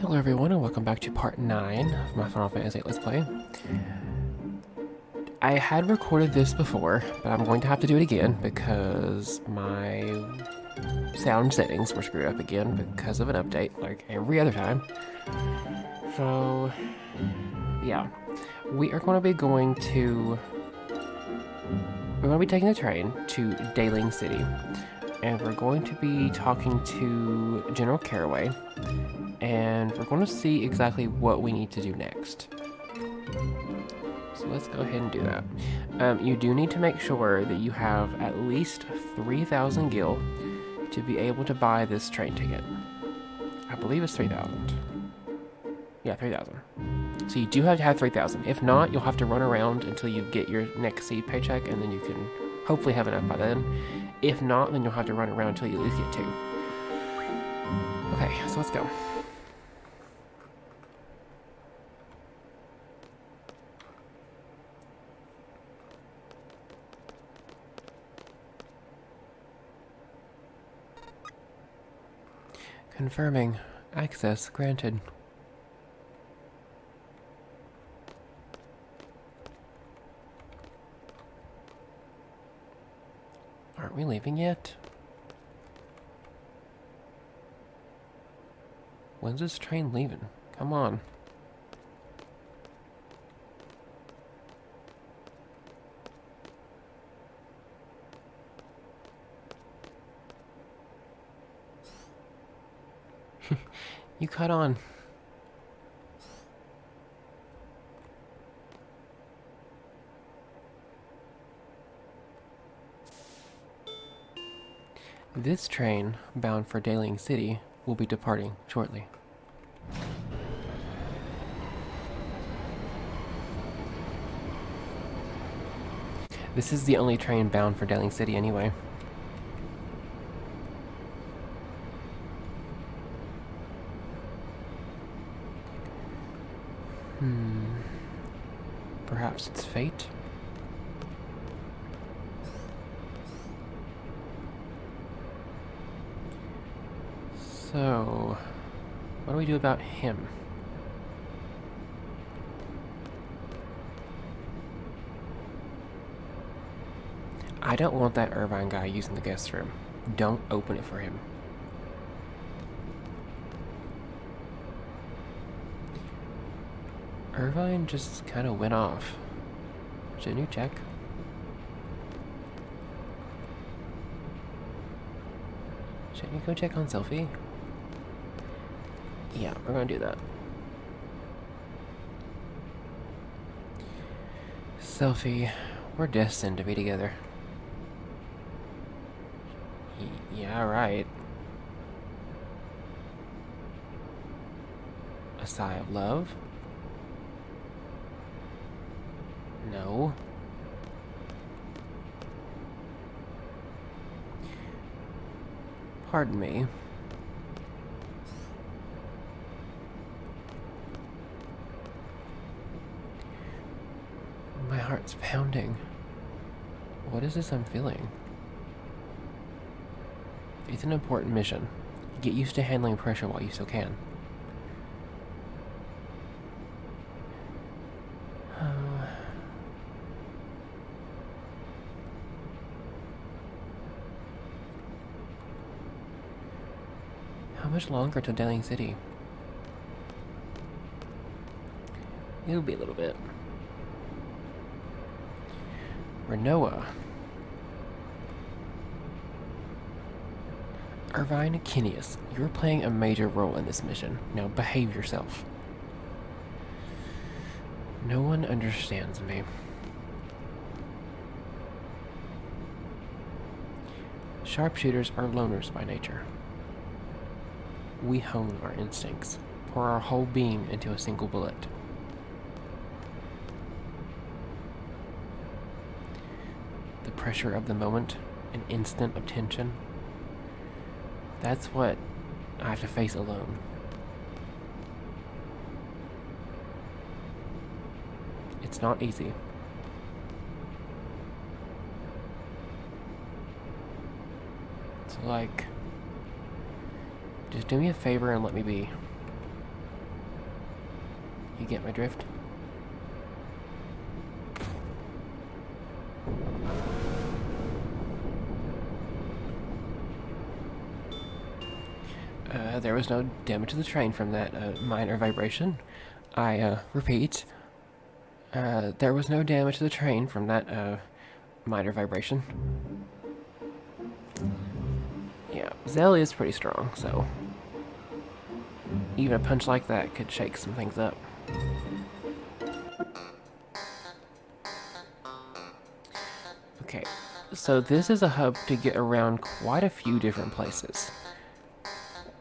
Hello everyone and welcome back to part 9 of my Final Fantasy VIII Let's Play. I had recorded this before, but I'm going to have to do it again because my sound settings were screwed up again because of an update, like every other time. So, yeah. We are going to be taking the train to Daling City, and we're going to be talking to General Caraway, and we're going to see exactly what we need to do next. So let's go ahead and do that. You do need to make sure that you have at least 3,000 gil to be able to buy this train ticket. I believe it's 3,000. Yeah, 3,000. So you do have to have 3,000. If not, you'll have to run around until you get your next seed paycheck, and then you can hopefully have enough by then. If not, then you'll have to run around until you at least get 2. Okay, so let's go. Confirming. Access granted. Aren't we leaving yet? When's this train leaving? Come on. You caught on. This train, bound for Daling City, will be departing shortly. This is the only train bound for Daling City anyway. Perhaps it's fate? So, what do we do about him? I don't want that Irvine guy using the guest room. Don't open it for him. Irvine just kind of went off. Shouldn't you check? Shouldn't you go check on Selphie? Yeah, we're gonna do that. Selphie, we're destined to be together. Yeah, right. A sigh of love? No. Pardon me. My heart's pounding. What is this I'm feeling? It's an important mission. Get used to handling pressure while you still can. How much longer to Daling City? It'll be a little bit. Renoa. Irvine Kinius, you're playing a major role in this mission. Now behave yourself. No one understands me. Sharpshooters are loners by nature. We hone our instincts, pour our whole being into a single bullet. The pressure of the moment, an instant of tension. That's what I have to face alone. It's not easy. So, like, just do me a favor and let me be. You get my drift? There was no damage to the train from that minor vibration. I repeat, there was no damage to the train from that minor vibration. Yeah, Zell is pretty strong, so even a punch like that could shake some things up. Okay, so this is a hub to get around quite a few different places.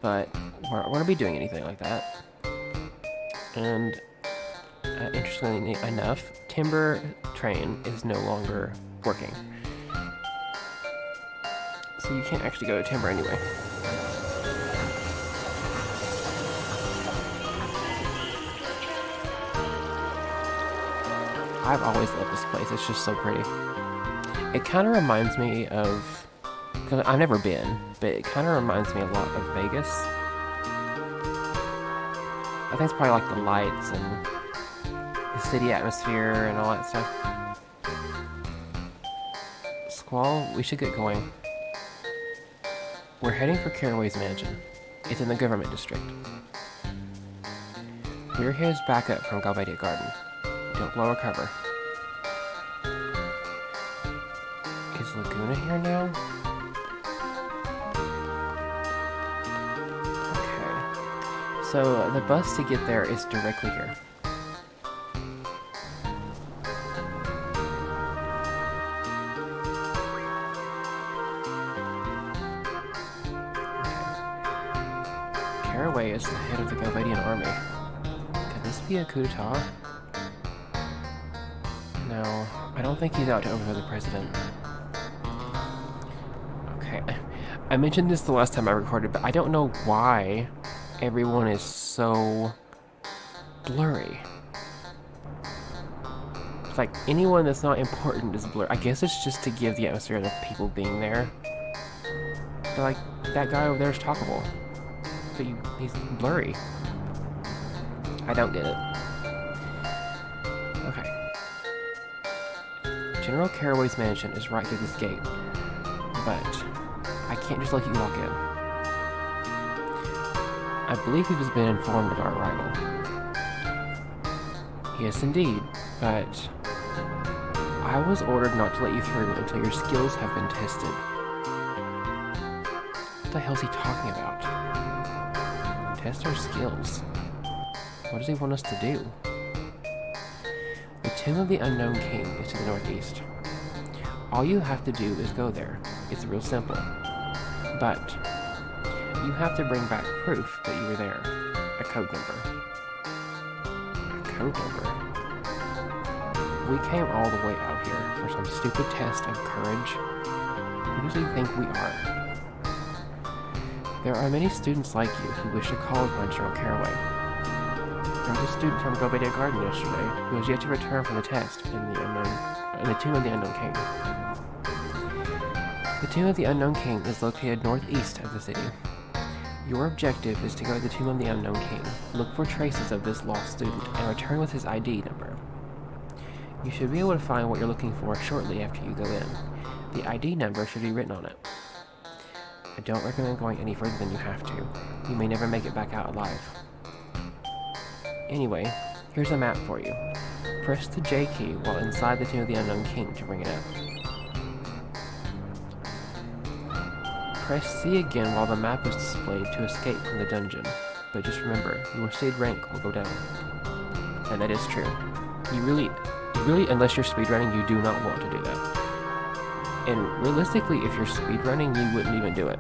But we're not going to be doing anything like that. And interestingly enough, Timber Train is no longer working. So you can't actually go to Timber anyway. I've always loved this place. It's just so pretty. It kind of reminds me of... because I've never been, but it kind of reminds me a lot of Vegas. I think it's probably like the lights and the city atmosphere and all that stuff. Squall, we should get going. We're heading for Caraway's mansion. It's in the government district. We're his backup from Galbadia Garden. Don't blow our cover. Is Laguna here now? Okay. So the bus to get there is directly here. Caraway is the head of the Galbadian army. Could this be a coup d'etat? No, I don't think he's out to overthrow the president. Okay, I mentioned this the last time I recorded, but I don't know why everyone is so blurry. It's like anyone that's not important is blurry. I guess it's just to give the atmosphere of the people being there. But like, that guy over there is talkable. But he's blurry. I don't get it. Okay. General Caraway's mansion is right through this gate, but I can't just let you walk in. I believe he has been informed of our arrival. Yes, indeed, but I was ordered not to let you through until your skills have been tested. What the hell is he talking about? Test our skills? What does he want us to do? The Tomb of the Unknown King is to the northeast. All you have to do is go there. It's real simple. But you have to bring back proof that you were there. A code number. A code number? We came all the way out here for some stupid test of courage. Who does he think we are? There are many students like you who wish to call upon General Caraway. There was a student from Galbadia Garden yesterday who has yet to return from the test in the Tomb of the Unknown King. The Tomb of the Unknown King is located northeast of the city. Your objective is to go to the Tomb of the Unknown King, look for traces of this lost student, and return with his ID number. You should be able to find what you're looking for shortly after you go in. The ID number should be written on it. I don't recommend going any further than you have to. You may never make it back out alive. Anyway, here's a map for you. Press the J key while inside the Tomb of the Unknown King to bring it up. Press C again while the map is displayed to escape from the dungeon. But just remember, your speed rank will go down. And that is true. You really, unless you're speedrunning, you do not want to do that. And realistically, if you're speedrunning, you wouldn't even do it.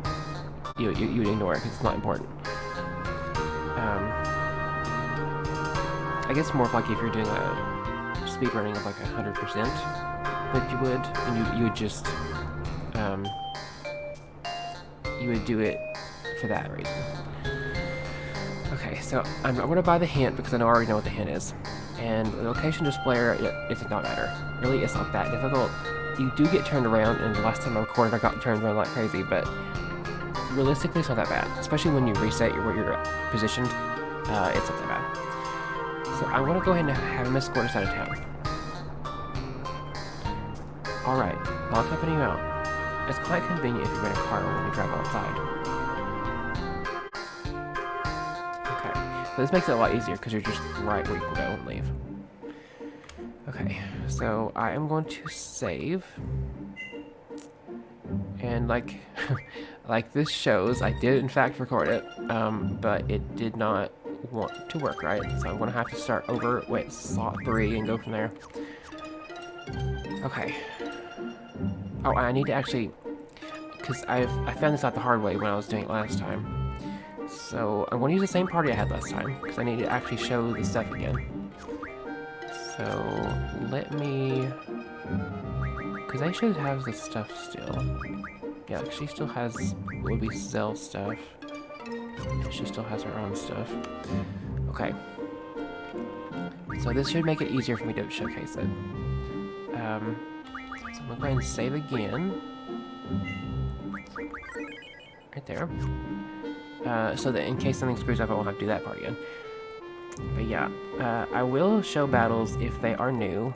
You would ignore it because it's not important. I guess more of like if you're doing a speedrunning of like 100%, that you would, and you would just, you would do it for that reason. Okay, so I'm going to buy the hint because I already know what the hint is. And the location displayer, it does not matter. Really, it's not that difficult. You do get turned around, and the last time I recorded I got turned around like crazy, but realistically it's not that bad. Especially when you reset where you're positioned, it's not that bad. So I'm gonna go ahead and have him escort us out of town. Alright, lock up and you out. It's quite convenient if you're in a car when we drive outside. Okay, so this makes it a lot easier because you're just right where you can go and leave. Okay, so I am going to save. And like, like this shows, I did in fact record it, but it did not want to work right. So I'm gonna have to start over with slot 3 and go from there. Okay. Oh, I need to actually, because I found this out the hard way when I was doing it last time. So I'm going to use the same party I had last time, because I need to actually show the stuff again. So let me, because I should have the stuff still. Yeah, she still has what would be Zell stuff. And she still has her own stuff. Okay. So this should make it easier for me to showcase it. So I'm going to go ahead and save again. Right there. So that in case something screws up, I won't have to do that part again. But yeah, I will show battles if they are new.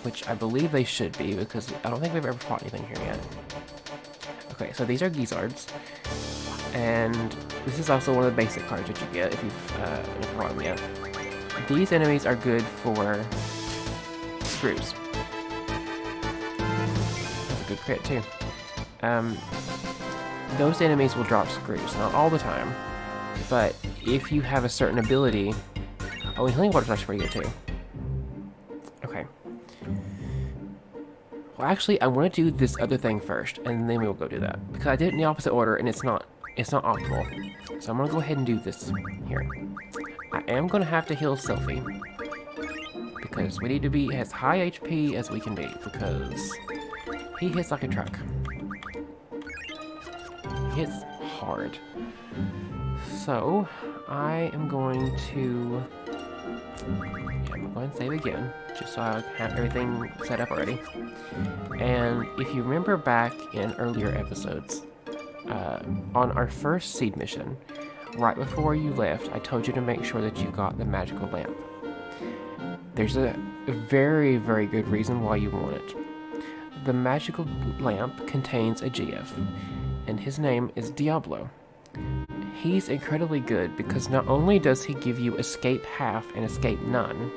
Which I believe they should be, because I don't think we've ever fought anything here yet. Okay, so these are Gizzards. And this is also one of the basic cards that you get if you've never fought them yet. These enemies are good for screws. That's a good crit too. Those enemies will drop screws, not all the time, but if you have a certain ability... Oh, and healing water's actually pretty good too. Okay. Well, actually, I want to do this other thing first, and then we will go do that. Because I did it in the opposite order, and it's not optimal. So I'm going to go ahead and do this here. I am going to have to heal Sylphie. Because we need to be as high HP as we can be, because he hits like a truck. He hits hard. So, I am going to... Yeah, I'm going to save again, just so I have everything set up already. And if you remember back in earlier episodes, on our first seed mission, right before you left, I told you to make sure that you got the magical lamp. There's a very, very good reason why you want it. The magical lamp contains a GF, and his name is Diablo. He's incredibly good because not only does he give you escape half and escape none,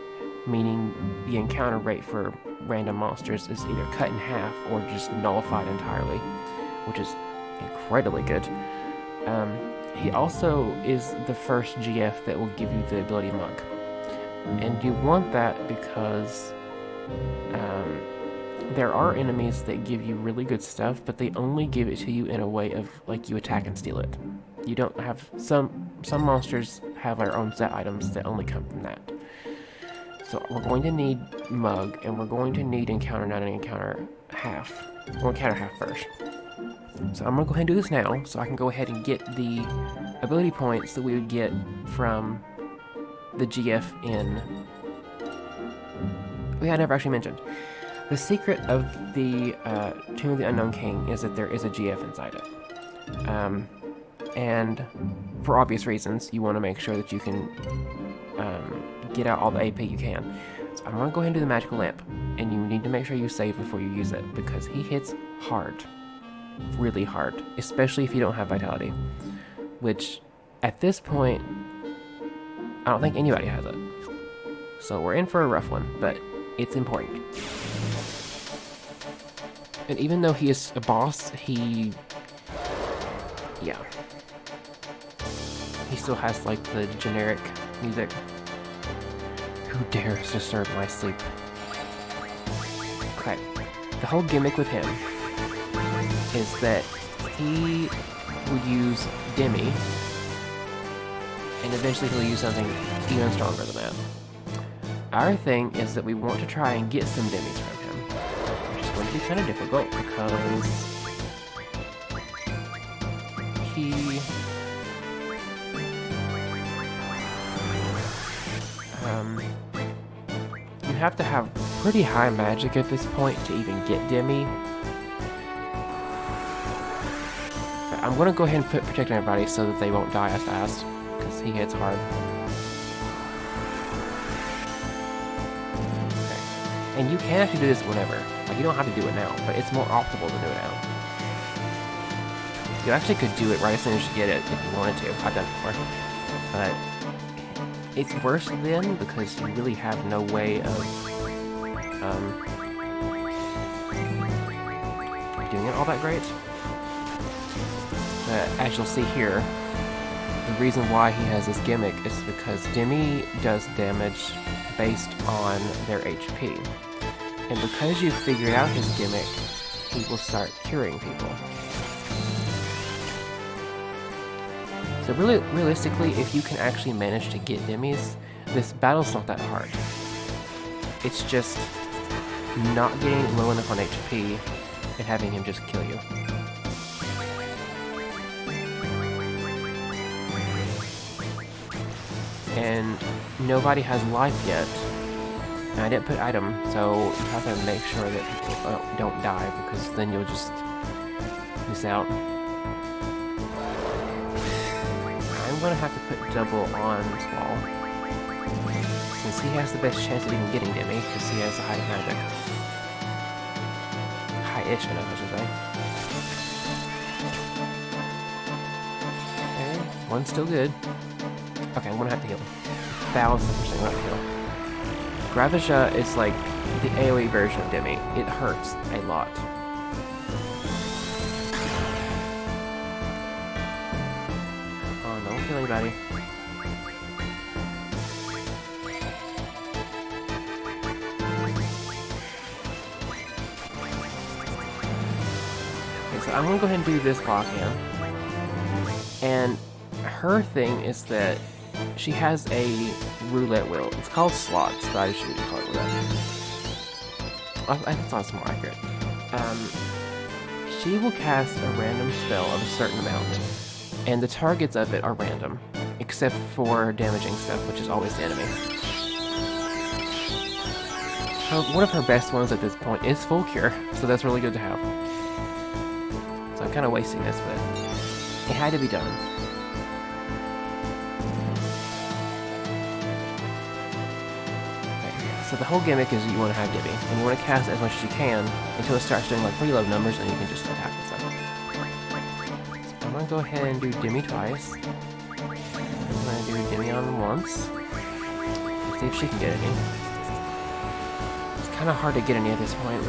meaning the encounter rate for random monsters is either cut in half or just nullified entirely, which is incredibly good. He also is the first GF that will give you the ability Mug. And you want that because there are enemies that give you really good stuff, but they only give it to you in a way of, like, you attack and steal it. You don't have... Some monsters have their own set items that only come from that. So we're going to need Mug, and we're going to need Encounter 9 and Encounter half. We'll Encounter half first. So I'm going to go ahead and do this now, so I can go ahead and get the ability points that we would get from the GF in... I never actually mentioned. The secret of the Tomb of the Unknown King is that there is a GF inside it. And for obvious reasons, you want to make sure that you can get out all the AP you can. So I'm going to go ahead and do the magical lamp. And you need to make sure you save before you use it, because he hits hard. Really hard. Especially if you don't have vitality. Which, at this point, I don't think anybody has it. So we're in for a rough one, but it's important. And even though he is a boss, he... Yeah. He still has, like, the generic music. Who dares disturb my sleep? Okay. The whole gimmick with him is that he will use Demi, and eventually he'll use something even stronger than that. Our thing is that we want to try and get some Demis from him, which is going to be kind of difficult because he... you have to have pretty high magic at this point to even get Demi. But I'm going to go ahead and protect everybody so that they won't die as fast, because he hits hard. And you can actually do this whenever. Like, you don't have to do it now, but it's more optimal to do it now. You actually could do it right as soon as you get it if you wanted to. I've done it before. But it's worse then because you really have no way of doing it all that great. But as you'll see here, the reason why he has this gimmick is because Demi does damage based on their HP. And because you figured out his gimmick, he will start curing people. So really, realistically, if you can actually manage to get Demis, this battle's not that hard. It's just not getting low enough on HP and having him just kill you. And nobody has life yet. And I didn't put item, so you have to make sure that people don't die, because then you'll just miss out. I'm gonna have to put double on Squall, since he has the best chance of even getting Demi, because he has the highest magic. High-ish, I should say. Okay, one's still good. Okay, I'm gonna have to heal. 1000% gonna heal. Gravisha is like the AoE version of Demi. It hurts a lot. Oh, don't kill anybody. Okay, so I'm gonna go ahead and do this block in. And her thing is that she has a roulette wheel. It's called slots, but I should call it roulette. I think that's more accurate. She will cast a random spell of a certain amount, and the targets of it are random, except for damaging stuff, which is always the enemy. One of her best ones at this point is Full Cure, so that's really good to have. So I'm kind of wasting this, but it had to be done. So the whole gimmick is that you want to have Demi, and you want to cast as much as you can until it starts doing like pretty low numbers, and you can just attack with stuff. So I'm going to go ahead and do Demi twice. I'm going to do Demi on once. Let's see if she can get any. It's kind of hard to get any at this point.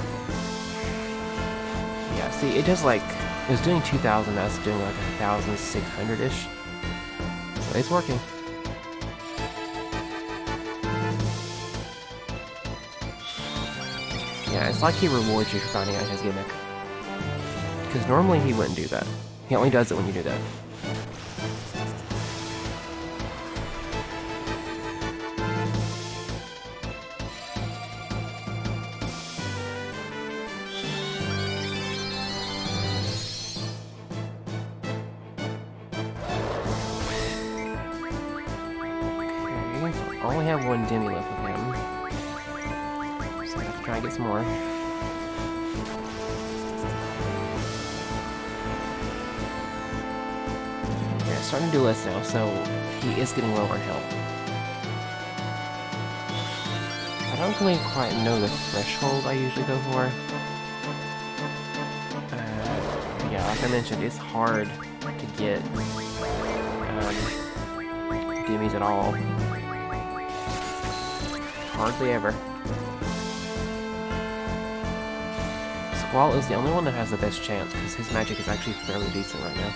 Yeah, see, it does like, it was doing 2,000, now it's doing like 1,600-ish. So it's working. Yeah, it's like he rewards you for finding out his gimmick. Because normally he wouldn't do that. He only does it when you do that. Okay, so I only have one Demi left with him. Try and get some more. Yeah, it's starting to do less now, so he is getting lower in health. I don't really quite know the threshold I usually go for. Yeah, like I mentioned, it's hard to get Demis at all. Hardly ever. Squall is the only one that has the best chance, because his magic is actually fairly decent right now.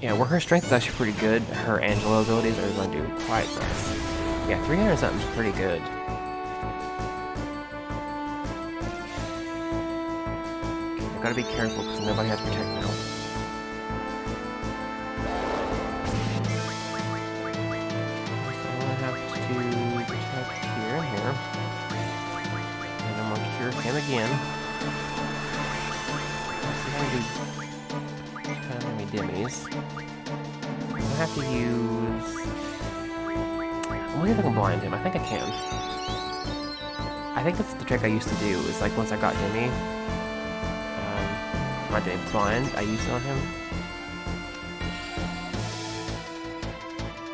Yeah, where her strength is actually pretty good, her Angelo abilities are going to do quite nice. Yeah, 300 something is pretty good. Okay, I've got to be careful because nobody has Protect now. So I'm going to have to Protect here and here. And I'm going to cure him again. dimmies. I have to use... I'm wondering if I can blind him. I think I can. I think that's the trick I used to do, is like once I got Dimmy, my blind, I used it on him.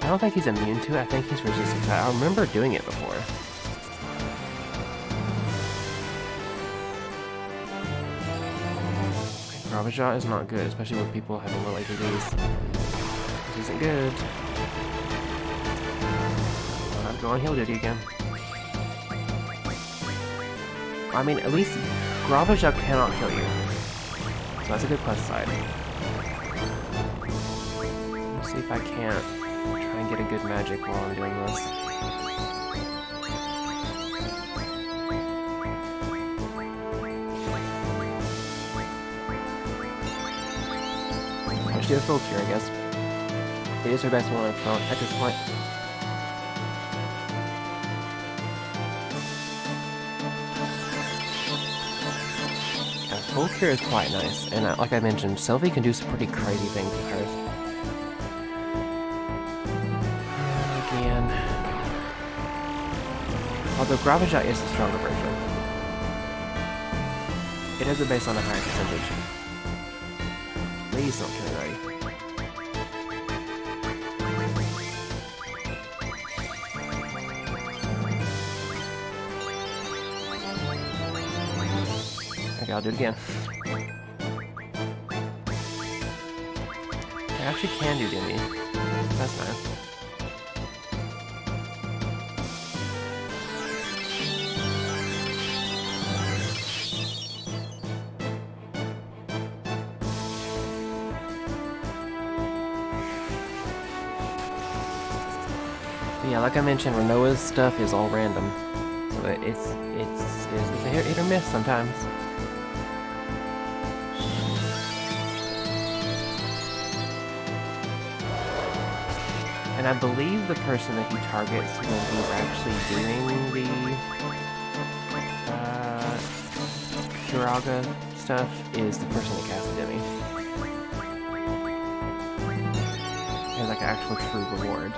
I don't think he's immune to it, I think he's resistant to it. I remember doing it before. Gravajot is not good, especially when people have a little ATVs. This isn't good. I'm going heal duty again. I mean, at least Gravajot cannot kill you. So that's a good plus side. Let's see if I can't try and get a good magic while I'm doing this. I should do a full cure, I guess. It is her best one at this point. Full cure is quite nice, and like I mentioned, Sylvie can do some pretty crazy things with hers. Again. Although Gravajot is the stronger version. It is based on a higher percentage. Please don't kill me already. Okay, I'll do it again. I actually can do Dimmy. That's nice. But yeah, like I mentioned, Renoa's stuff is all random. So it's a hit or miss sometimes. And I believe the person that he targets when he's actually doing the Kiraga stuff is the person that casts Dimmy. It's like an actual true reward.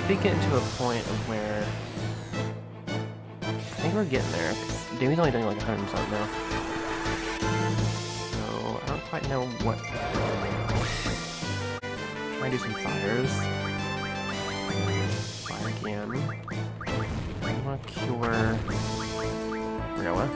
Be getting to a point of where I think we're getting there. Dammy's only doing like 100 and something now, so I don't quite know what. Try and do some fires. Fire again. I want to cure Renoa.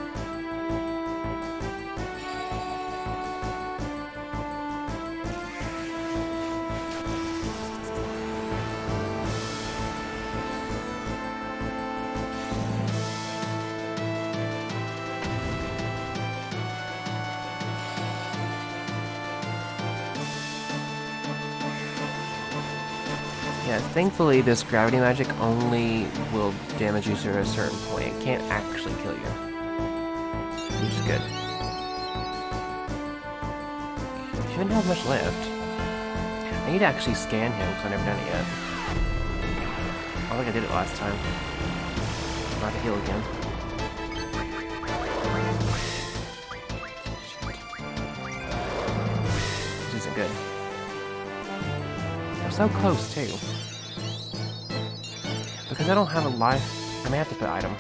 Yeah, thankfully this gravity magic only will damage you to a certain point. It can't actually kill you. Which is good. She shouldn't have much left. I need to actually scan him because I've never done it yet. I think I did it last time. I'm about to heal again. Shit. This isn't good. I'm so close too. Because I don't have a life, I may have to put item.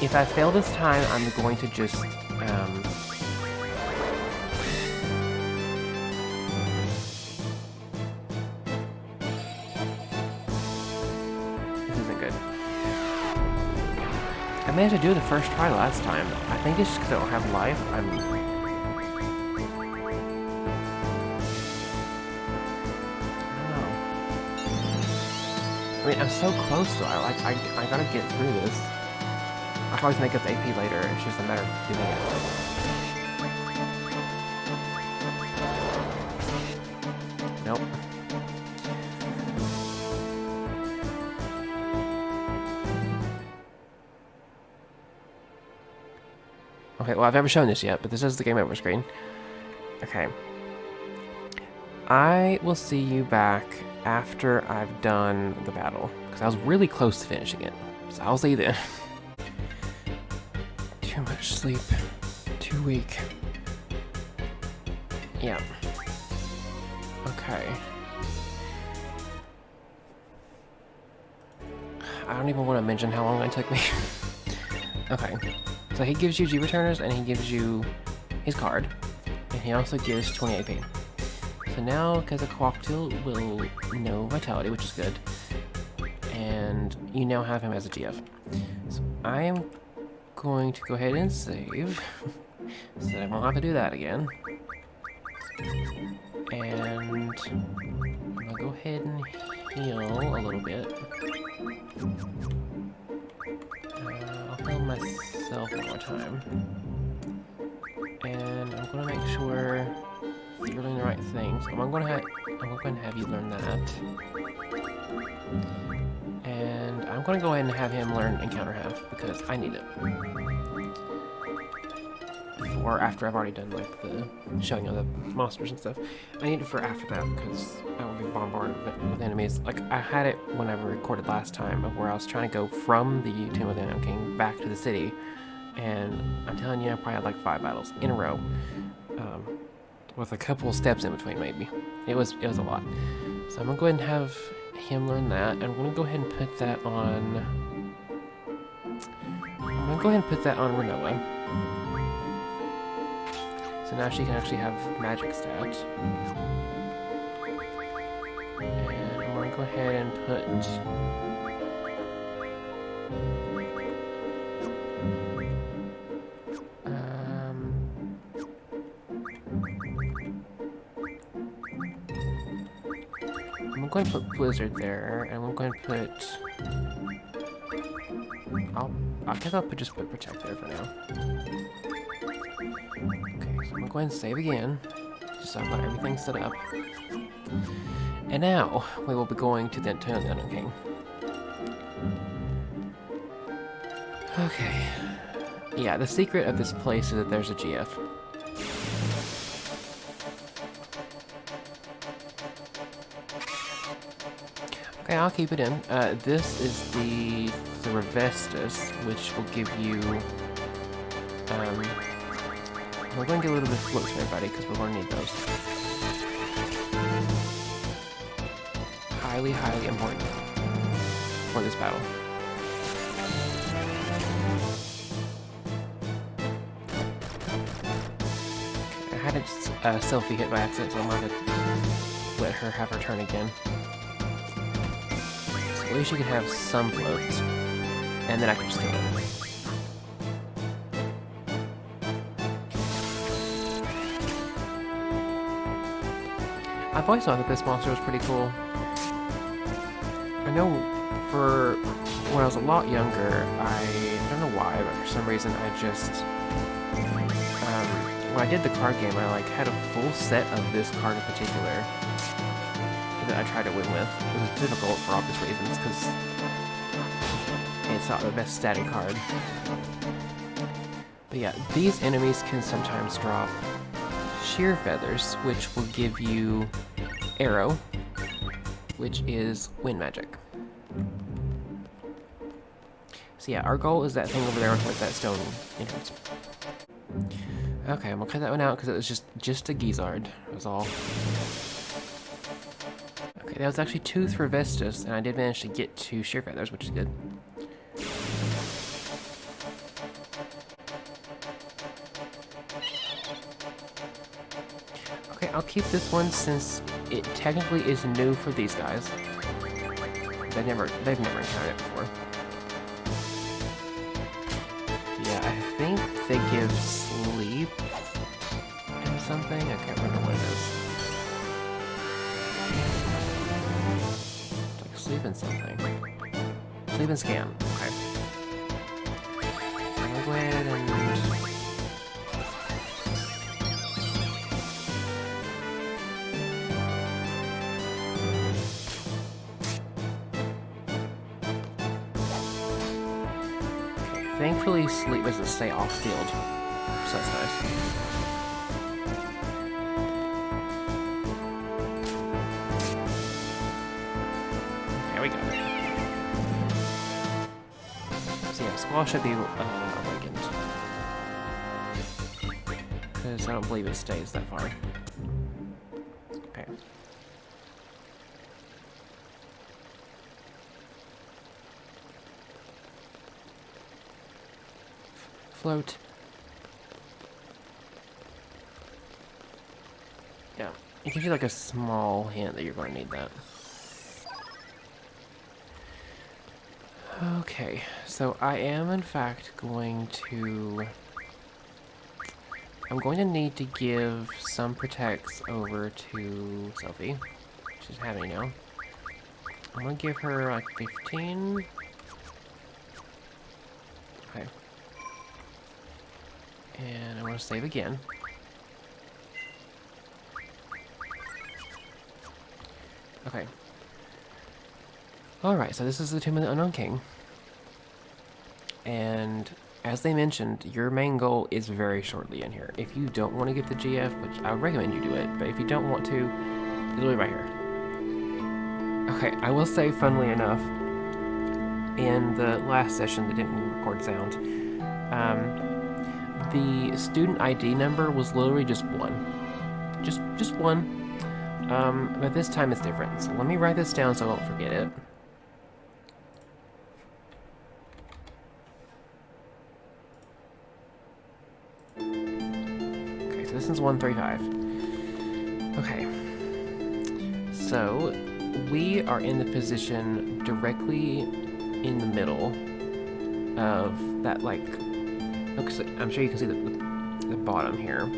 If I fail this time, I'm going to just, this isn't good. I managed to do it the first try last time. I think it's just because I don't have life, I mean, I'm so close though. I gotta get through this. I can always make up the AP later. It's just a matter of doing it. Nope. Okay, well, I've never shown this yet, but this is the game over screen. Okay. I will see you back after I've done the battle, because I was really close to finishing it. So I'll see you then. Too much sleep. Too weak. Yeah. Okay. I don't even want to mention how long it took me. Okay. So he gives you G returners, and he gives you his card. And he also gives 28 AP. So now, because a cocktail will know Vitality, which is good. And you now have him as a GF. So I am going to go ahead and save. So that I won't have to do that again. And I'm gonna go ahead and heal a little bit. I'll heal myself one more time. And I'm gonna make sure that you're doing the right things. I'm going to have you learn that. And I'm going to go ahead and have him learn Encounter Half, because I need it. Or after I've already done, like, the showing of the monsters and stuff. I need it for after that, because I will be bombarded with enemies. Like, I had it when I recorded last time, of where I was trying to go from the Tomb of the Unknown King back to the city. And I'm telling you, I probably had like 5 battles in a row. With a couple steps in between, maybe. It was a lot. So I'm going to go ahead and have him learn that. And I'm going to go ahead and put that on... I'm going to go ahead and put that on Renoa. So now she can actually have magic stats. And I'm going to go ahead and put... I'm going to put Blizzard there, and I'm going to put... I guess I'll just put Protect there for now. Okay, so I'm going to go ahead and save again, just so I've got everything set up. And now, we will be going to the Tomb of the Unknown King. Okay. Yeah, the secret of this place is that there's a GF. Okay, I'll keep it in. This is the Revestus, which will give you... we're going to get a little bit of floats for everybody, because we're going to need those. Highly, highly important for this battle. Okay, I had a selfie hit by accident, so I'm going to let her have her turn again. At least you can have some floats, and then I can just kill them. I've always thought that this monster was pretty cool. I know for when I was a lot younger, I don't know why, but for some reason I just, when I did the card game, I like had a full set of this card in particular that I tried to win with. It was difficult for obvious reasons, because it's not the best static card. But yeah, these enemies can sometimes drop Sheer Feathers, which will give you Arrow, which is wind magic. So yeah, our goal is that thing over there with that stone entrance. Okay, I'm gonna cut that one out because it was just a Gizzard, was all. Okay, that was actually 2 Revestus, and I did manage to get 2 Sheer Feathers, which is good. Okay, I'll keep this one since it technically is new for these guys. They've never encountered it before. Yeah, I think they give sleep and something. I can't remember what it is. It's like sleep and something. Sleep and scan. Okay. I'm gonna go ahead and... Thankfully, sleep doesn't stay off field. so that's nice. There we go. So yeah, Squall should be awakened. Because I don't believe it stays that far. Okay. Float. Yeah, it gives you like a small hint that you're going to need that. Okay, so I am in fact going to... I'm going to need to give some protects over to Sophie. She's having now. I'm going to give her like 15. Okay. And I want to save again. Okay. Alright, so this is the Tomb of the Unknown King. And as they mentioned, your main goal is very shortly in here. If you don't want to get the GF, which I would recommend you do it, but if you don't want to, it'll be right here. Okay, I will say, funnily enough, in the last session that didn't record sound, the student ID number was literally just 1. Just 1. But this time it's different. So let me write this down so I won't forget it. Okay, so this is 135. Okay. So we are in the position directly in the middle of that, like, I'm sure you can see the bottom here.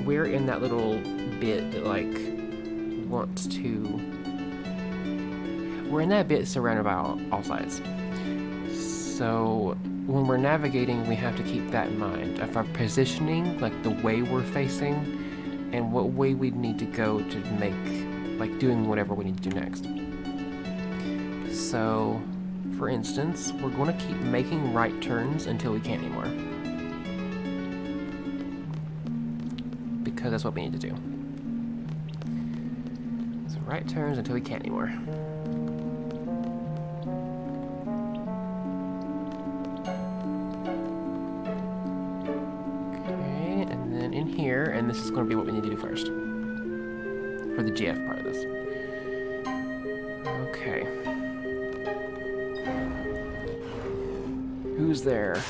We're in that little bit that, like, wants to... We're in that bit surrounded by all sides. So when we're navigating, we have to keep that in mind. Of our positioning, like the way we're facing, and what way we need to go to make, like, doing whatever we need to do next. So, for instance, we're going to keep making right turns until we can't anymore. Because that's what we need to do. So right turns until we can't anymore. Okay, and then in here, and this is going to be what we need to do first. For the GF part of this. Okay. Who's there?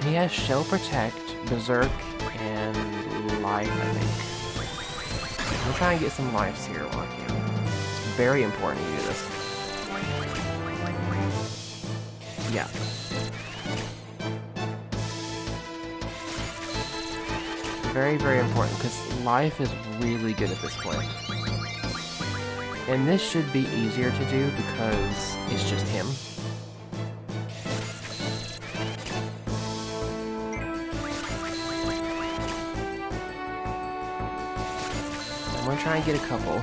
He has Shell Protect, Berserk, and Life, I think. I'm trying to get some lives here while I can. It's very important to do this. Yeah. Very, very important, because life is really good at this point. And this should be easier to do because it's just him. I'm gonna try and get a couple.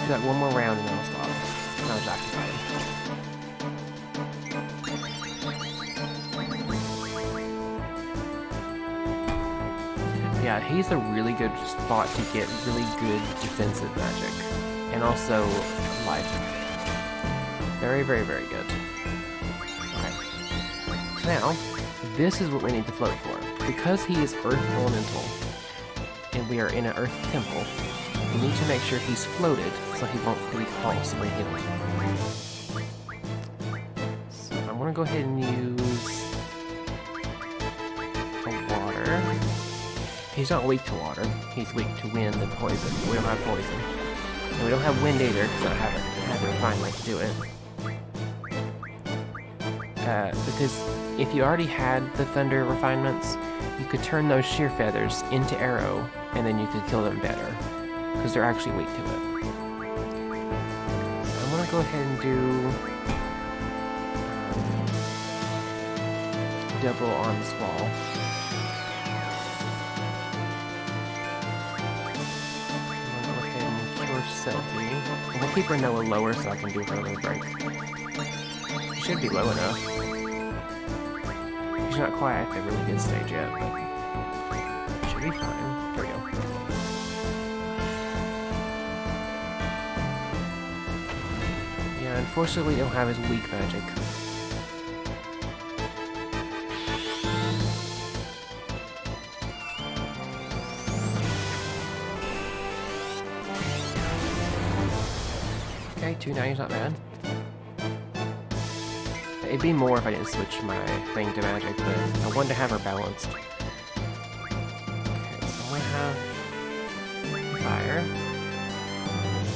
Got one more round and then I'll swap. Now it's occupied. Yeah, he's a really good spot to get really good defensive magic. And also life. Very, very, very good. Okay. Now, this is what we need to float for. Because he is Earth Elemental, and we are in an Earth Temple, we need to make sure he's floated so he won't really pulse when healing. So I'm going to go ahead and use a water. He's not weak to water. He's weak to wind and poison. We don't have poison. And we don't have wind either because I haven't the refinement to do it. Because if you already had the thunder refinements, you could turn those sheer feathers into arrow, and then you could kill them better, because they're actually weak to it. So I'm gonna go ahead and do double on this wall. I'm gonna go ahead and kill Selfie. I'm gonna keep her Noah lower so I can do her little break. She should be low enough. She's not quite at the really good stage yet, but should be fine. There we go. Yeah, unfortunately we don't have his weak magic. Okay, 290's not bad. It'd be more if I didn't switch my thing to magic, but I wanted to have her balanced. Okay, so I'm gonna have fire.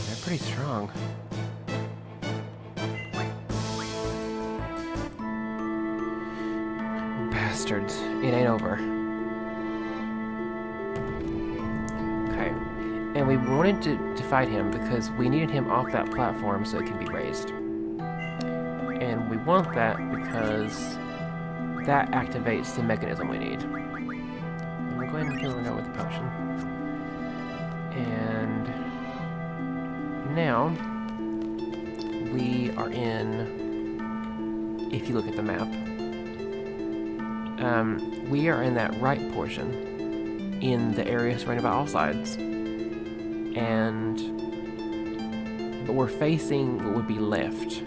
They're pretty strong. Bastards. It ain't over. Okay. And we wanted to fight him because we needed him off that platform so it can be raised. And we want that because that activates the mechanism we need. I'm going to go ahead and kill Renault with the potion. And now we are in, if you look at the map, we are in that right portion in the area surrounded by all sides. But we're facing what would be left.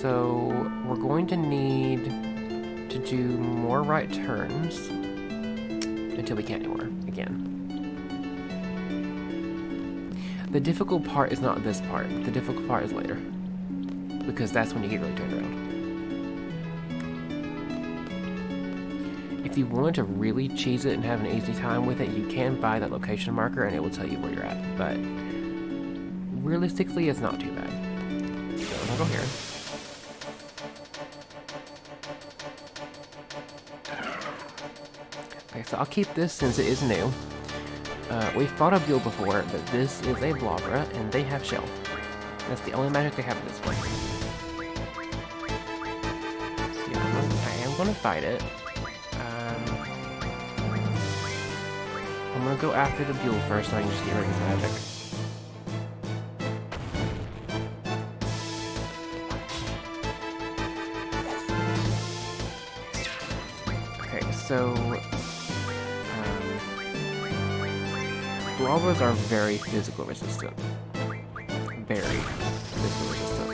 So we're going to need to do more right turns until we can't anymore, again. The difficult part is not this part. The difficult part is later. Because that's when you get really turned around. If you wanted to really cheese it and have an easy time with it, you can buy that location marker and it will tell you where you're at. But realistically, it's not too bad. So I'm gonna go here. Okay, so I'll keep this since it is new. We've fought a Buell before, but this is a Blobra, and they have Shell. That's the only magic they have at this point. So yeah, I am going to fight it. I'm going to go after the Buell first so I can just get rid of his magic. Okay, so Blobras are very physical resistant. Very physical resistant.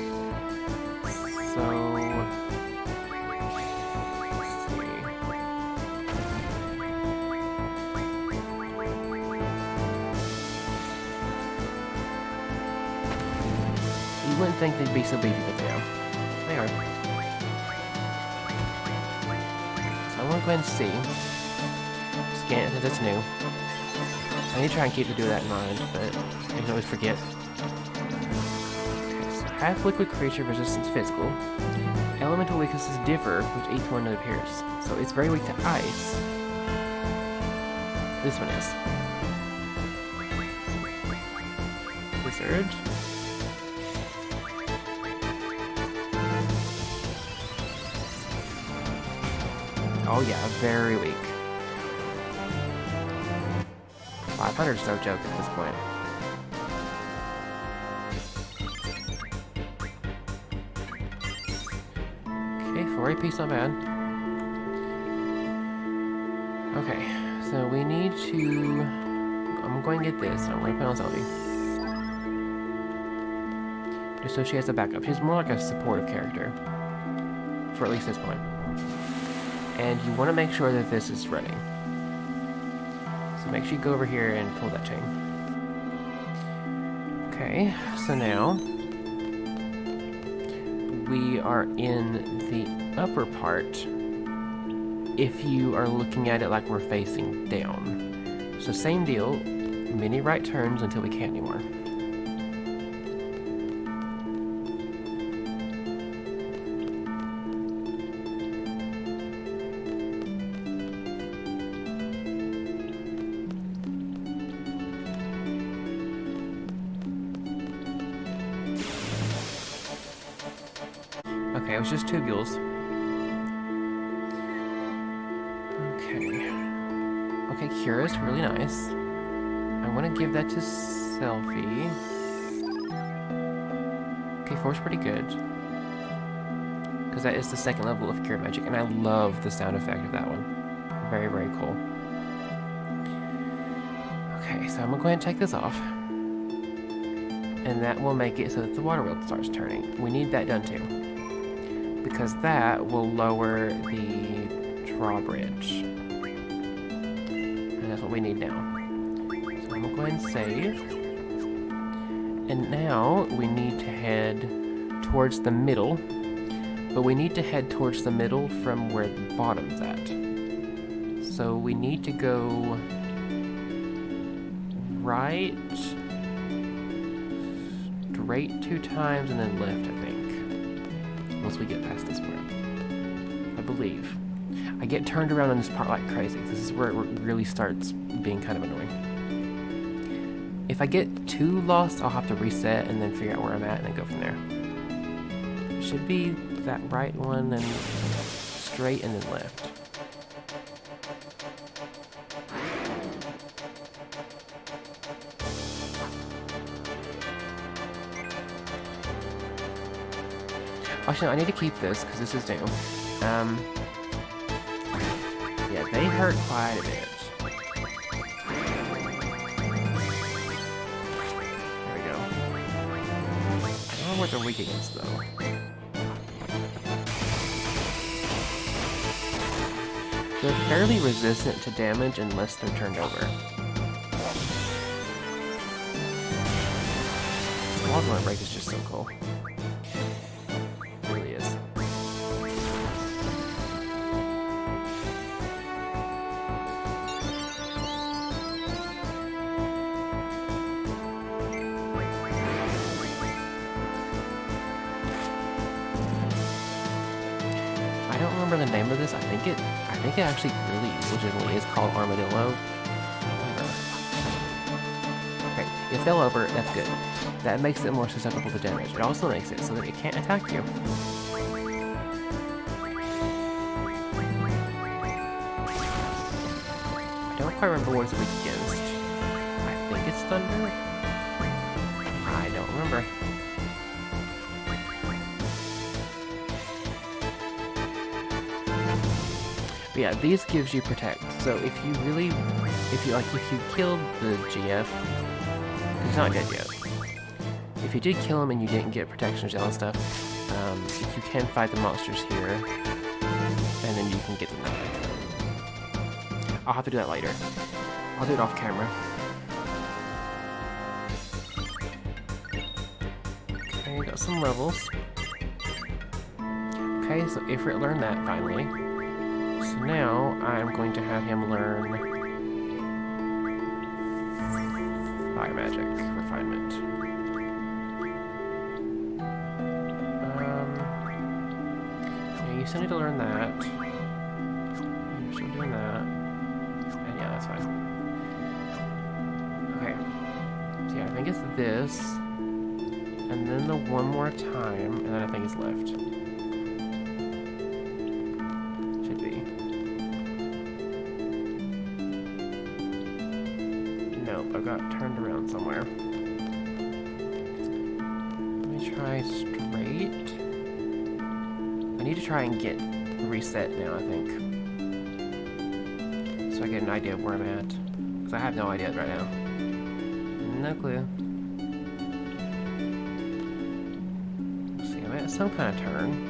So let's see. You wouldn't think they'd be so beefy, but they are. They are. So I'm gonna go ahead and see. Scan it since it's new. I need to try and keep to do that in mind, but I can always forget. Okay, so half-liquid creature resistance physical. Elemental weaknesses differ with each one that appears. So it's very weak to ice. This one is. Wizard. Oh yeah, very weak. 500 is no joke at this point. Okay, 4 AP's not bad. Okay, so we need to... I'm going to get this, and I'm going to put on Zombie. Just so she has a backup. She's more like a supportive character. For at least this point. And you want to make sure that this is running. So make sure you go over here and pull that chain. Okay, so now we are in the upper part if you are looking at it like we're facing down. So same deal, many right turns until we can't anymore. Okay, it was just 2 gills. Okay. Okay, Curious, really nice. I want to give that to Selfie. Okay, 4's pretty good. Because that is the 2nd level of Cure Magic, and I love the sound effect of that one. Very, very cool. Okay, so I'm going to go ahead and take this off. And that will make it so that the water wheel starts turning. We need that done too. Because that will lower the drawbridge. And that's what we need now. So I'm going to go ahead and save. And now we need to head towards the middle. But we need to head towards the middle from where the bottom's at. So we need to go right, straight 2 times, and then left, I think. Once we get past this part. I believe. I get turned around on this part like crazy. This is where it really starts being kind of annoying. If I get too lost, I'll have to reset and then figure out where I'm at and then go from there. It should be that right one and straight and then left. Actually, no, I need to keep this because this is new. Yeah, they hurt quite a bit. There we go. I don't know what they're weak against, though. They're fairly resistant to damage unless they're turned over. Watermelon Break is just so cool. It really is. I don't remember the name of this. I think it actually really legitimately is called Armadillo. Okay, it fell over, that's good. That makes it more susceptible to damage. It also makes it so that it can't attack you. I don't quite remember what it's weak against. I think it's thunder? I don't remember. But yeah, these gives you protect. So if you killed the GF, he's not dead yet. If you did kill him and you didn't get protection gel and stuff, you can fight the monsters here, and then you can get them that way. I'll have to do that later. I'll do it off camera. Okay, got some levels. Okay, so Ifrit learned that finally. So now I'm going to have him learn Fire Magic Refinement. Yeah, you still need to learn that. You're still doing that. And yeah, that's fine. Okay. So yeah, I think it's this. And then the one more time, and then I think it's left. I got turned around somewhere. Let me try straight. I need to try and get reset now, I think. So I get an idea of where I'm at. Because I have no idea right now. No clue. Let's see, I'm at some kind of turn.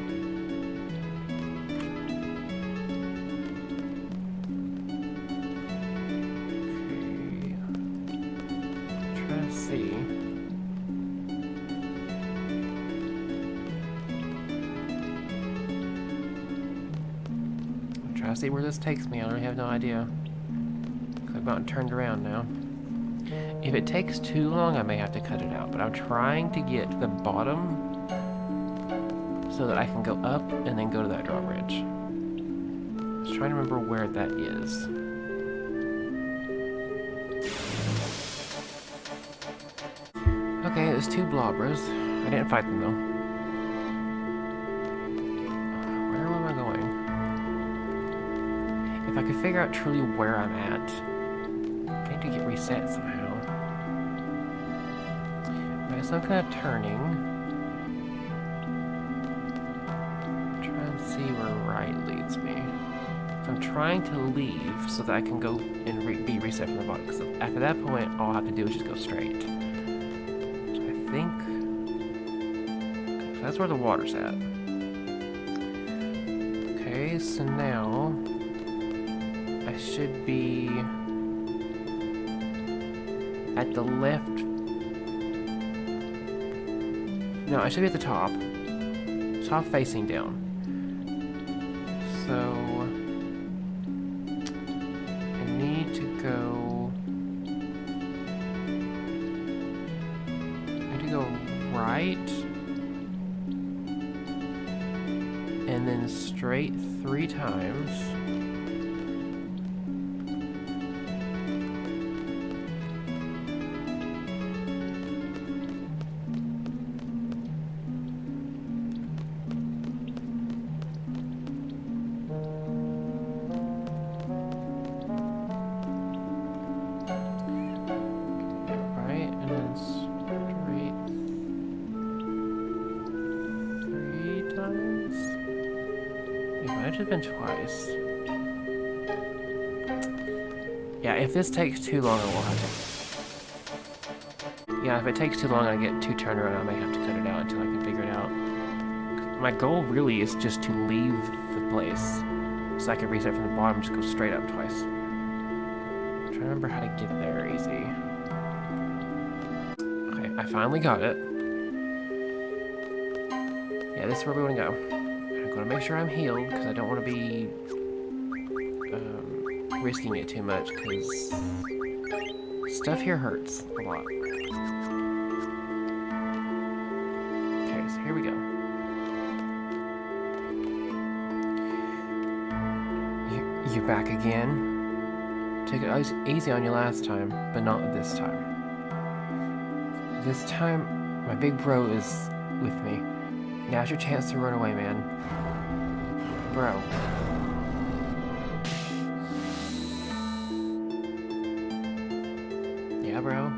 See where this takes me. I really have no idea. I've gotten turned around now. If it takes too long, I may have to cut it out, but I'm trying to get to the bottom so that I can go up and then go to that drawbridge. I was trying to remember where that is. Okay, there's 2 blobbers. I didn't fight them though. If I could figure out truly where I'm at. I need to get reset somehow. Okay, so I'm kind of turning. Try and see where right leads me. So I'm trying to leave so that I can go and be reset from the bottom. Because after that point, all I have to do is just go straight. So I think... So that's where the water's at. Okay, so now... I should be... at the left... No, I should be at the top. Top facing down. So... I need to go... right... and then straight 3 times. It's been twice. Yeah, if this takes too long, I will have to... Yeah, if it takes too long and I get too turned around, I may have to cut it out until I can figure it out. My goal really is just to leave the place so I can reset from the bottom and just go straight up twice. I'm trying to remember how to get there easy. Okay, I finally got it. Yeah, this is where we want to go. I'm going to make sure I'm healed, because I don't want to be risking it too much, because stuff here hurts a lot. Okay, so here we go. You're back again. Took it easy on you last time, but not this time. This time, my big bro is with me. Now's your chance to run away, man. Bro. Yeah, bro.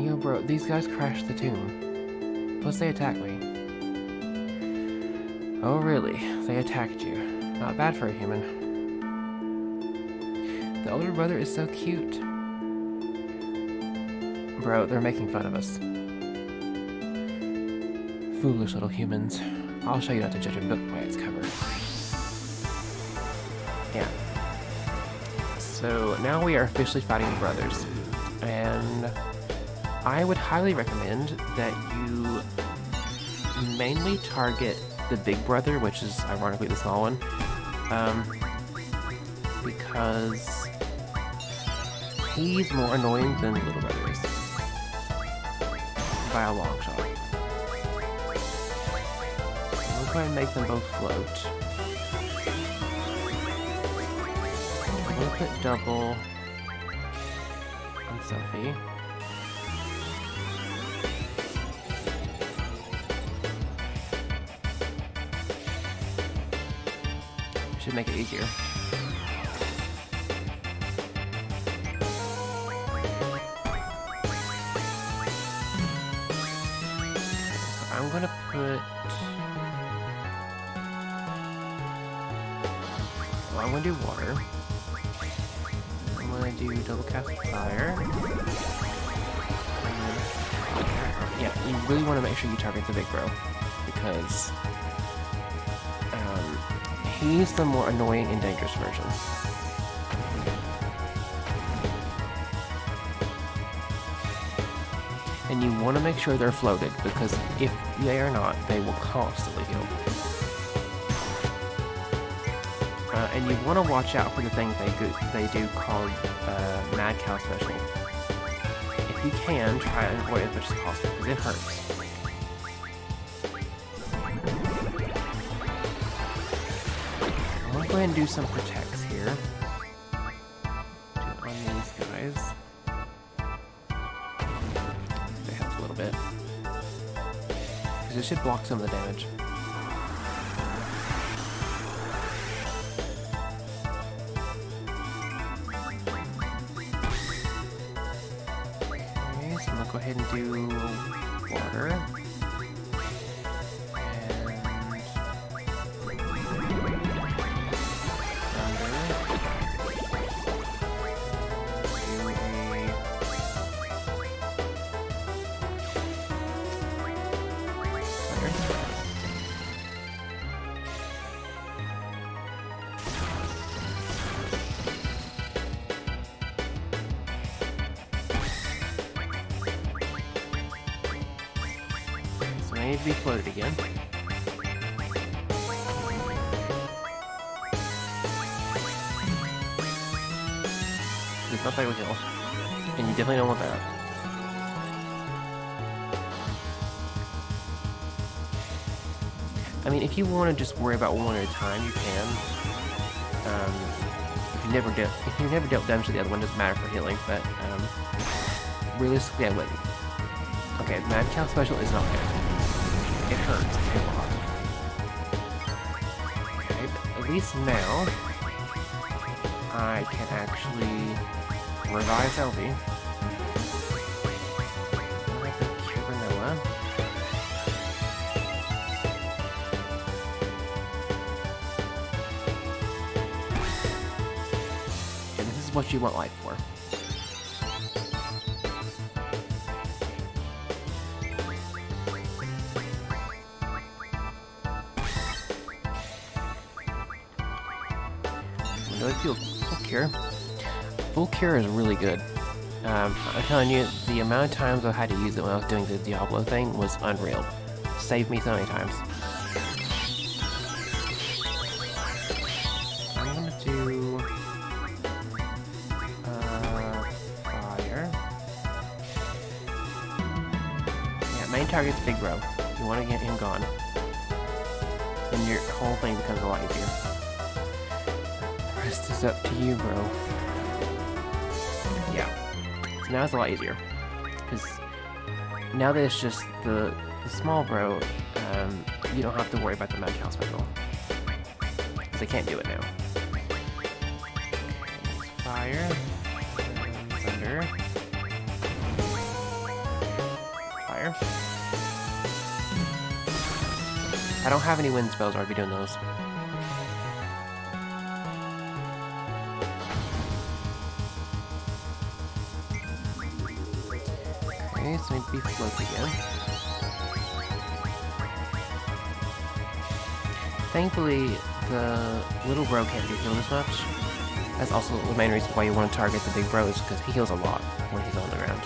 Yo, bro, these guys crashed the tomb. Plus they attacked me. Oh, really? They attacked you. Not bad for a human. The older brother is so cute. Bro, they're making fun of us. Foolish little humans. I'll show you not to judge a book by its cover. Yeah. So now we are officially fighting the brothers. And I would highly recommend that you mainly target the big brother, which is ironically the small one. Because he's more annoying than the little brother is. By a long shot. We'll try and make them both float. We'll put double on Sophie. Should make it easier. I'm gonna put... Well, I'm gonna do water. I'm gonna do double cast fire. Yeah, you really want to make sure you target the big bro, because he's the more annoying and dangerous version. And you want to make sure they're floated, because if they are not, they will constantly heal. And you want to watch out for the thing they do called Mad Cow Special. If you can, try and avoid it as much as possible, because it hurts. I'm going to go ahead and do some protects here. On these guys. They help a little bit. Because it should block some of the damage. do water. So I need to be floated again. It's not that with heal. And you definitely don't want that. I mean, if you want to just worry about one at a time, you can. If you never dealt damage to the other one, it doesn't matter for healing, but realistically I wouldn't. Okay, Mad Cow Special is not good. It hurts a lot. Okay, but at least now I can actually revive Selby. Vanilla. And this is what you want life for. Full cure. Full cure is really good. I'm telling you, the amount of times I had to use it when I was doing the Diablo thing was unreal. Saved me so many times. I'm gonna do fire. Yeah, main target's Big Bro. You want to get him gone, and your whole thing becomes a lot easier. Rest is up to you, bro. Yeah. So now it's a lot easier. Because now that it's just the small bro, you don't have to worry about the Mad Cow Special. Because I can't do it now. Fire. Thunder. Fire. I don't have any wind spells, or I'd be doing those. Okay, so maybe float again. Thankfully, the little bro can't be healed as much. That's also the main reason why you want to target the big bro, is because he heals a lot when he's on the ground.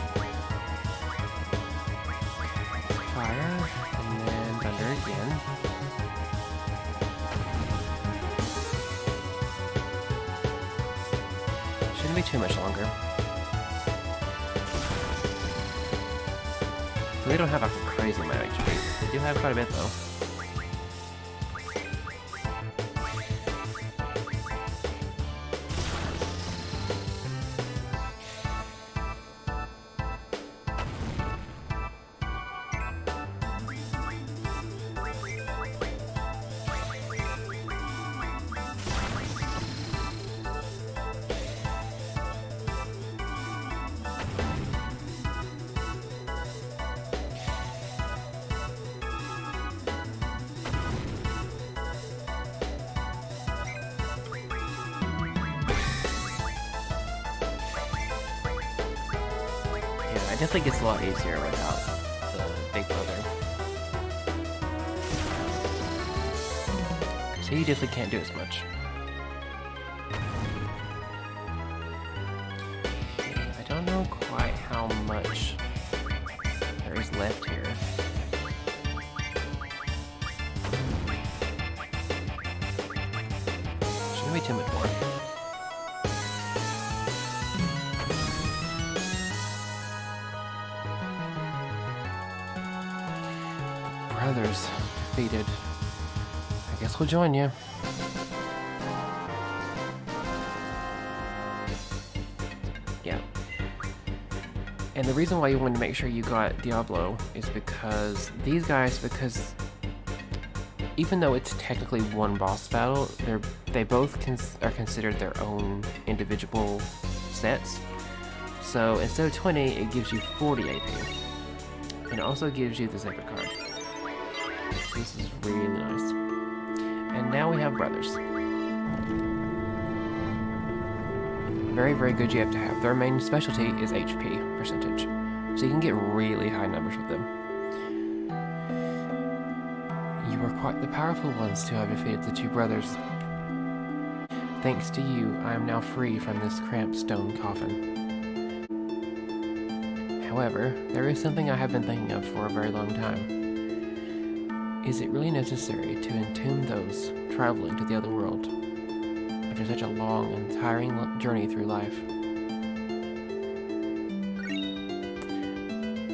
Fire, and then thunder again. Shouldn't be too much longer. They don't have a crazy amount of HP. They do have quite a bit though. It definitely gets a lot easier without the big brother. So you definitely can't do as much. I don't know quite how much there is left here. Shouldn't be too much more. Brothers defeated. I guess we'll join you. Yeah. And the reason why you want to make sure you got Diablo is because these guys, even though it's technically one boss battle, they both are considered their own individual sets. So instead of 20, it gives you 40 AP. And it also gives you the sacred card. This is really nice. And now we have brothers. Very, very good you have to have. Their main specialty is HP percentage. So you can get really high numbers with them. You are quite the powerful ones to have defeated the two brothers. Thanks to you, I am now free from this cramped stone coffin. However, there is something I have been thinking of for a very long time. Is it really necessary to entomb those traveling to the other world after such a long and tiring journey through life?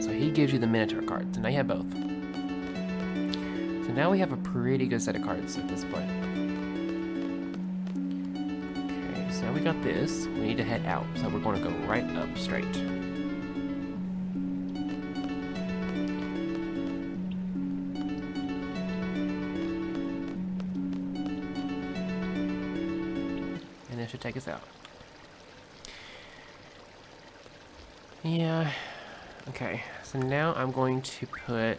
So he gives you the Minotaur cards, and now you have both. So now we have a pretty good set of cards at this point. Okay, so now we got this. We need to head out, so we're going to go right up straight. Should take us out. Yeah. Okay. So now I'm going to put.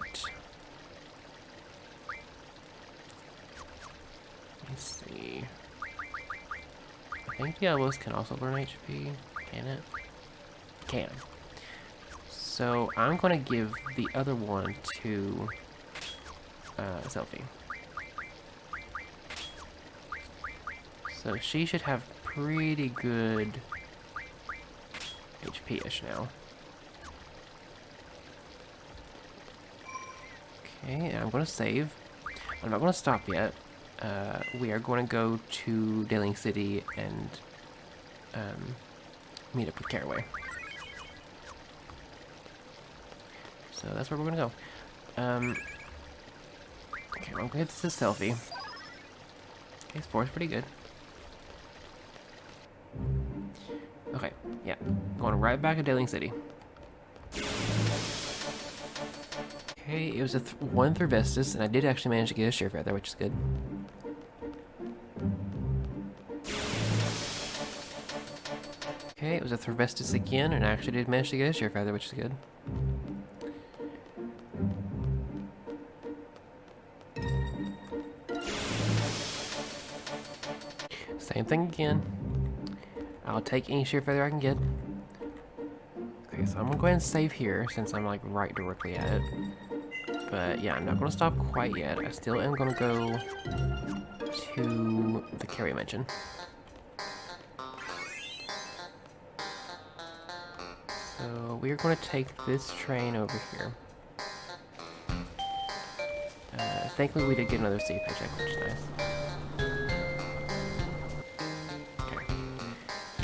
Let's see. I think the Diablos can also learn HP. Can it? Can. So I'm going to give the other one to Selfie. So she should have pretty good HP-ish now. Okay, and I'm going to save. I'm not going to stop yet. We are going to go to Daling City and meet up with Caraway. So that's where we're going to go. Okay, well, I'm going to hit this Selfie. Okay, score is pretty good. Okay, yeah. Going right back to Daling City. Okay, it was a 1 through Vestus, and I did actually manage to get a sheer feather, which is good. Okay, it was a through Vestus again, and I actually did manage to get a sheer feather, which is good. Same thing again. I'll take any sheer feather I can get. Okay, so I'm gonna go ahead and save here since I'm like right directly at it. But yeah, I'm not gonna stop quite yet. I still am gonna go to the Kyrion mansion. So we're gonna take this train over here. Thankfully we did get another C paycheck, which is nice.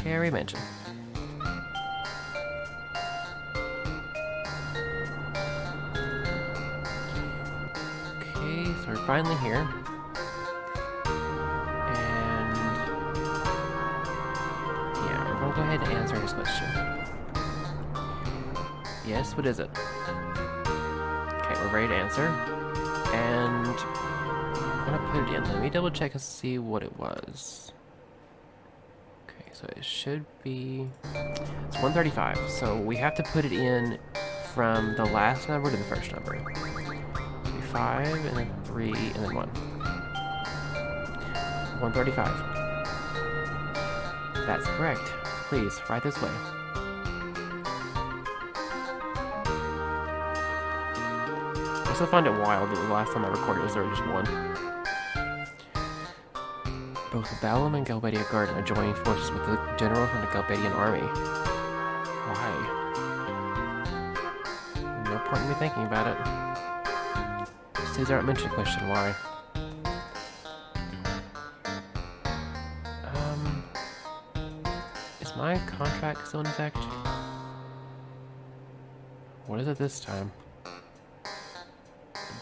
Kyrion mansion. Okay, so we're finally here. And yeah, we're gonna go ahead and answer this question. Yes, what is it? Okay, we're ready to answer. And I'm gonna put it in. Let me double check and see what it was. So it should be, it's 135, so we have to put it in from the last number to the first number. 5, and then 3, and then 1. 135. That's correct. Please, right this way. I still find it wild that the last time I recorded was there was just 1. Both the Balam and Galbadia Garden are joining forces with the general from the Galbadian army. Why? No point in me thinking about it. Caesar aren't mentioned question, why? Is my contract still in effect? What is it this time?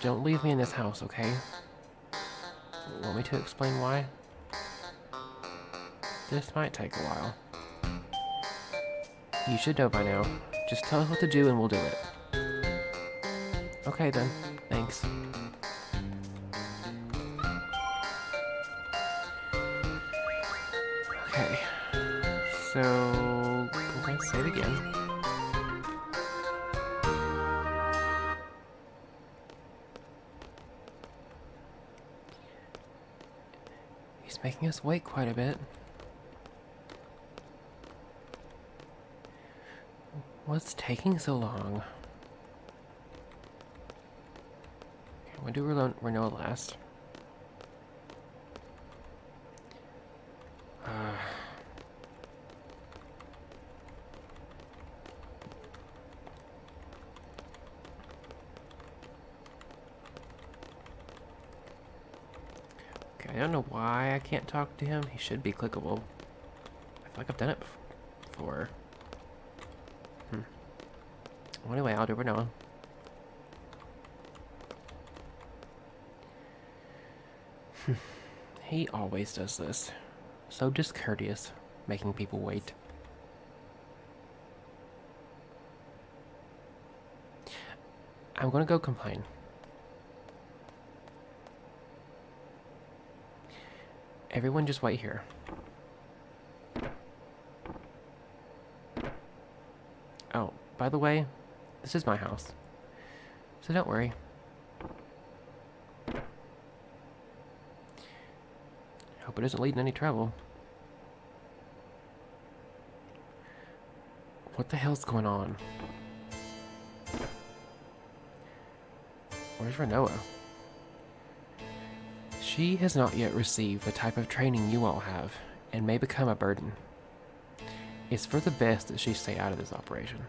Don't leave me in this house, okay? Want me to explain why? This might take a while. You should know by now. Just tell us what to do and we'll do it. Okay then. Thanks. Okay. So, I'm going to save again. It's making us wait quite a bit. What's taking so long? Okay, when do Renoa last? Okay, I don't know why I can't talk to him. He should be clickable. I feel like I've done it before. Well, anyway, I'll do Renoa. He always does this. So discourteous, making people wait. I'm gonna go complain. Everyone just wait here. Oh, by the way, this is my house. So don't worry. Hope it doesn't lead in any trouble. What the hell's going on? Where's Renoa? She has not yet received the type of training you all have, and may become a burden. It's for the best that she stay out of this operation.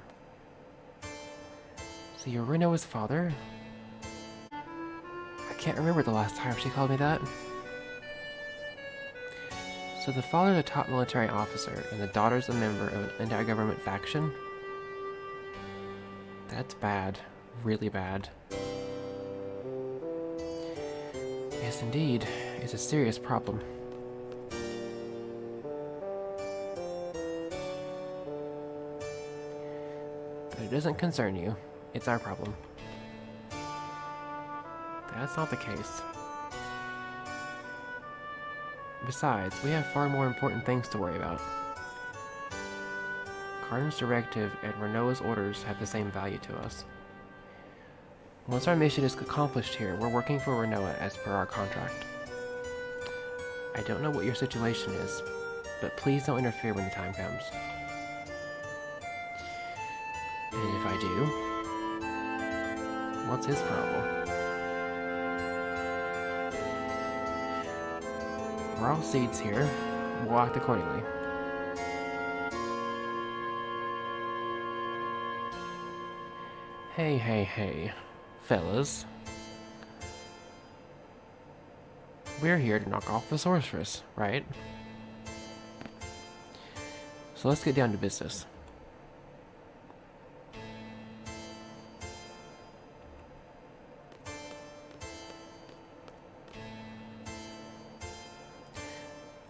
So you're Renoa's father? I can't remember the last time she called me that. So the father's a top military officer, and the daughter's a member of an anti-government faction? That's bad. Really bad. Yes, indeed. It's a serious problem. But it doesn't concern you. It's our problem. That's not the case. Besides, we have far more important things to worry about. Cardin's directive and Renoa's orders have the same value to us. Once our mission is accomplished here, we're working for Renoa as per our contract. I don't know what your situation is, but please don't interfere when the time comes. And if I do, what's his problem? We're all seeds here. We'll act accordingly. Hey, fellas. We're here to knock off the sorceress, right? So let's get down to business.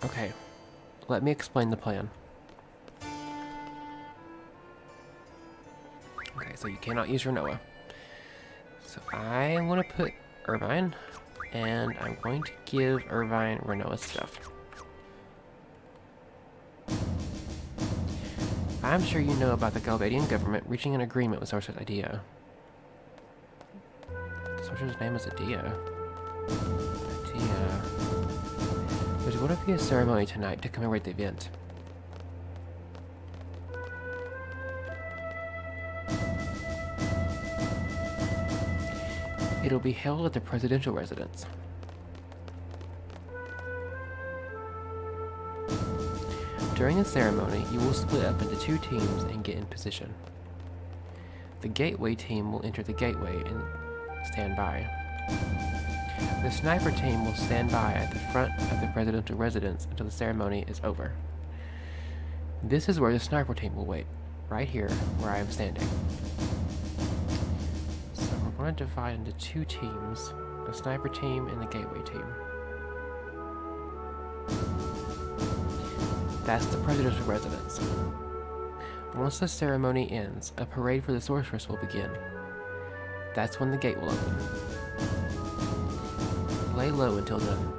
Okay, let me explain the plan. Okay, so you cannot use Renoa. So I'm going to put Irvine, and I'm going to give Irvine Renoa's stuff. I'm sure you know about the Galbadian government reaching an agreement with Sorcerer's idea. The Sorcerer's name is Adia. There's going to be a ceremony tonight to commemorate the event. It'll be held at the presidential residence. During the ceremony, you will split up into 2 teams and get in position. The gateway team will enter the gateway and stand by. The sniper team will stand by at the front of the presidential residence until the ceremony is over. This is where the sniper team will wait, right here where I am standing. So we're going to divide into 2 teams, the sniper team and the gateway team. That's the presidential residence. Once the ceremony ends, a parade for the sorceress will begin. That's when the gate will open. Lay low until then.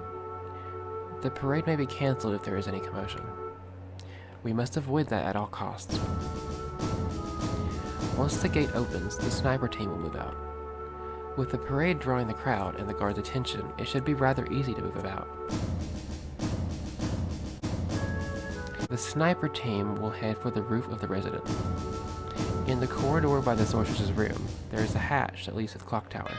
The parade may be cancelled if there is any commotion. We must avoid that at all costs. Once the gate opens, the sniper team will move out. With the parade drawing the crowd and the guard's attention, it should be rather easy to move about. The sniper team will head for the roof of the residence. In the corridor by the sorceress's room, there is a hatch that leads to the clock tower.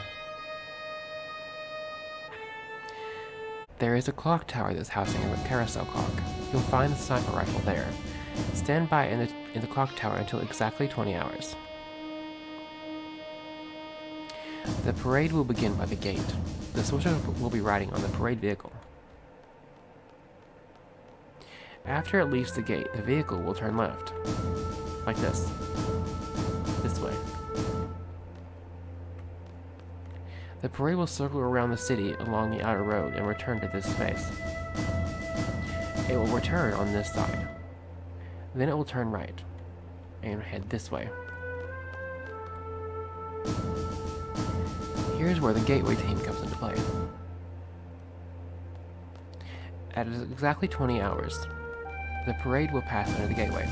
There is a clock tower that's housing a carousel clock. You'll find the sniper rifle there. Stand by in the clock tower until exactly 20 hours. The parade will begin by the gate. The sorceress will be riding on the parade vehicle. After it leaves the gate, the vehicle will turn left. Like this. This way. The parade will circle around the city along the outer road and return to this space. It will return on this side. Then it will turn right and head this way. Here's where the gateway team comes into play. At exactly 20 hours, the parade will pass under the gateway.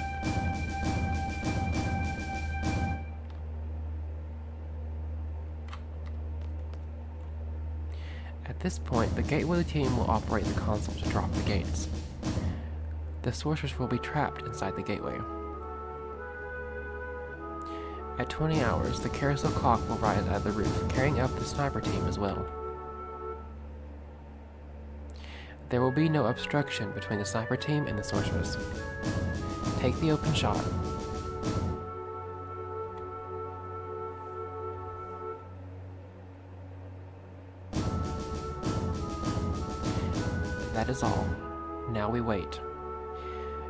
At this point, the gateway team will operate the console to drop the gates. The sorceress will be trapped inside the gateway. At 20 hours, the carousel clock will rise out of the roof, carrying up the sniper team as well. There will be no obstruction between the sniper team and the sorceress. Take the open shot. That is all. Now we wait.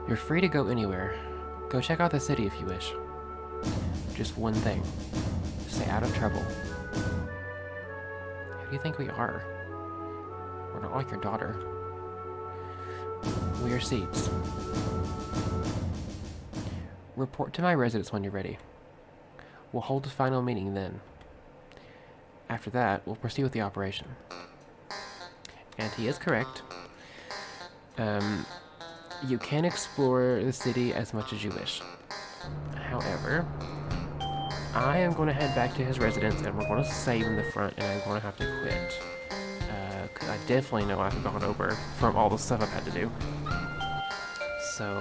You're free to go anywhere. Go check out the city if you wish. Just one thing. Stay out of trouble. Who do you think we are? We're not like your daughter. We are seeds. Report to my residence when you're ready. We'll hold a final meeting then. After that, we'll proceed with the operation. And he is correct. You can explore the city as much as you wish. However, I am going to head back to his residence and we're going to save in the front and I'm going to have to quit. Because I definitely know I've gone over from all the stuff I've had to do. So,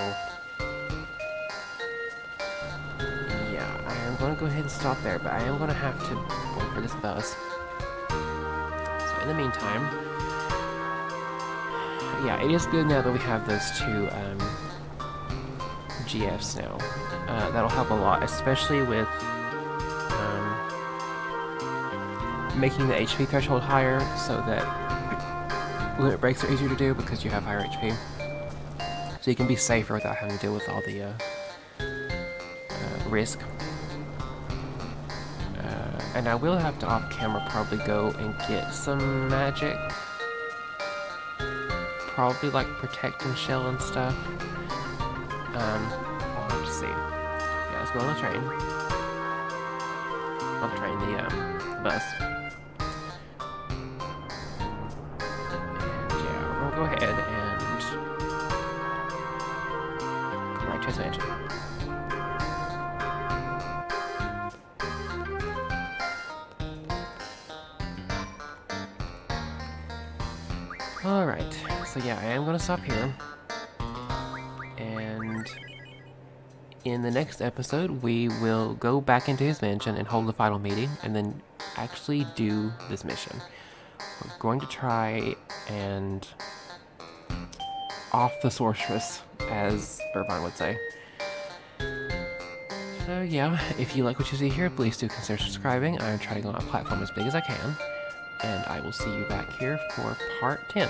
yeah, I am going to go ahead and stop there, but I am going to have to wait for this bus. So in the meantime, yeah, it is good now that we have those two GFs now. That'll help a lot, especially with making the HP threshold higher so that limit breaks are easier to do because you have higher HP. So you can be safer without having to deal with all the risk. And I will have to off camera probably go and get some magic. Probably like protect and shell and stuff. I'll have to see. Yeah, let's go on the train. Not the train, the bus. And yeah, we're gonna go ahead and go right to his mansion. Alright, so yeah, I am going to stop here, and in the next episode we will go back into his mansion and hold the final meeting, and then actually do this mission. We're going to try and off the sorceress, as Irvine would say. So yeah, if you like what you see here, please do consider subscribing. I'm trying to go on a platform as big as I can. And I will see you back here for part 10.